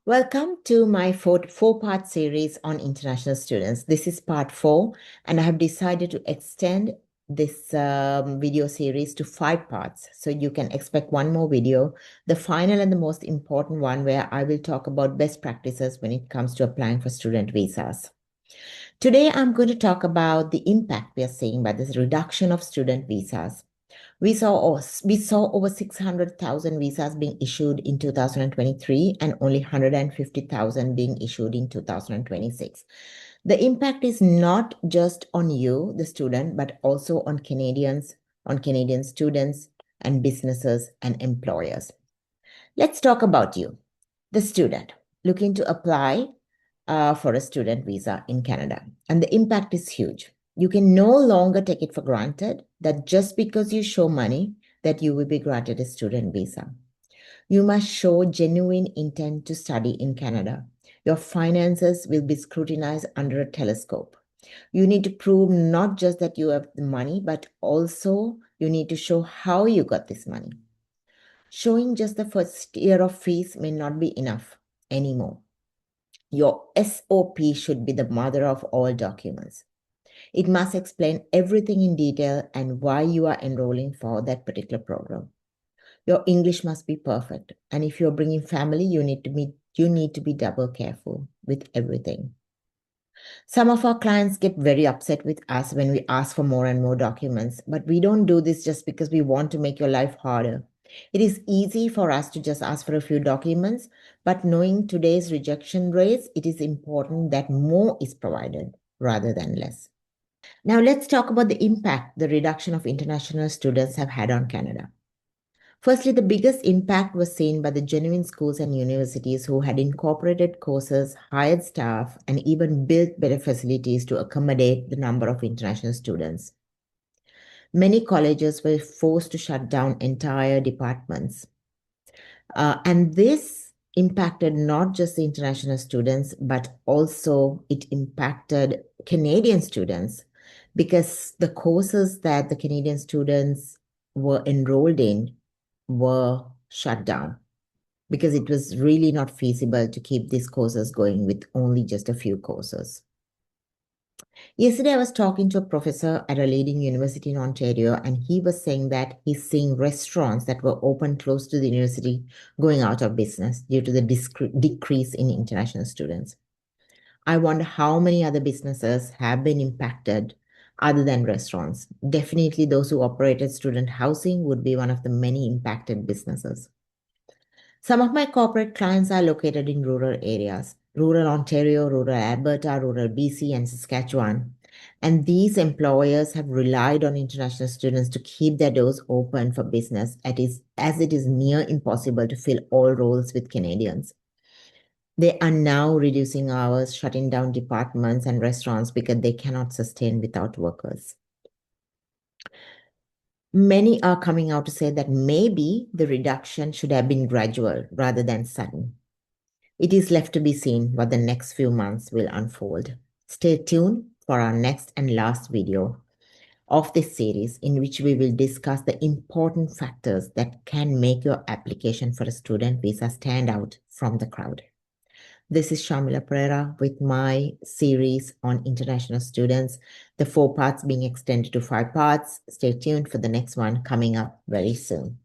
Welcome to my four-part series on international students. This is part 4, and I have decided to extend this video series to 5 parts. So you can expect one more video, the final and the most important one, where I will talk about best practices when it comes to applying for student visas. Today, I'm going to talk about the impact we are seeing by this reduction of student visas. We saw over 600,000 visas being issued in 2023 and only 150,000 being issued in 2026. The impact is not just on you, the student, but also on Canadian students and businesses and employers. Let's talk about you, the student, looking to apply for a student visa in Canada. And the impact is huge. You can no longer take it for granted that just because you show money, that you will be granted a student visa. You must show genuine intent to study in Canada. Your finances will be scrutinized under a telescope. You need to prove not just that you have the money, but also you need to show how you got this money. Showing just the first year of fees may not be enough anymore. Your SOP should be the mother of all documents. It must explain everything in detail and why you are enrolling for that particular program. Your English must be perfect. And if you're bringing family, you need to be double careful with everything. Some of our clients get very upset with us when we ask for more and more documents, but we don't do this just because we want to make your life harder. It is easy for us to just ask for a few documents, but knowing today's rejection rates, it is important that more is provided rather than less. Now let's talk about the impact the reduction of international students have had on Canada. Firstly, the biggest impact was seen by the genuine schools and universities who had incorporated courses, hired staff, and even built better facilities to accommodate the number of international students. Many colleges were forced to shut down entire departments. And this impacted not just the international students, but also it impacted Canadian students because the courses that the Canadian students were enrolled in were shut down because it was really not feasible to keep these courses going with only just a few courses. Yesterday, I was talking to a professor at a leading university in Ontario, and he was saying that he's seeing restaurants that were open close to the university going out of business due to the decrease in international students. I wonder how many other businesses have been impacted other than restaurants. Definitely those who operated student housing would be one of the many impacted businesses. Some of my corporate clients are located in rural areas, rural Ontario, rural Alberta, rural BC, and Saskatchewan. And these employers have relied on international students to keep their doors open for business as it is near impossible to fill all roles with Canadians. They are now reducing hours, shutting down departments and restaurants because they cannot sustain without workers. Many are coming out to say that maybe the reduction should have been gradual rather than sudden. It is left to be seen what the next few months will unfold. Stay tuned for our next and last video of this series, in which we will discuss the important factors that can make your application for a student visa stand out from the crowd. This is Shamila Pereira with my series on international students, the 4 parts being extended to 5 parts. Stay tuned for the next one coming up very soon.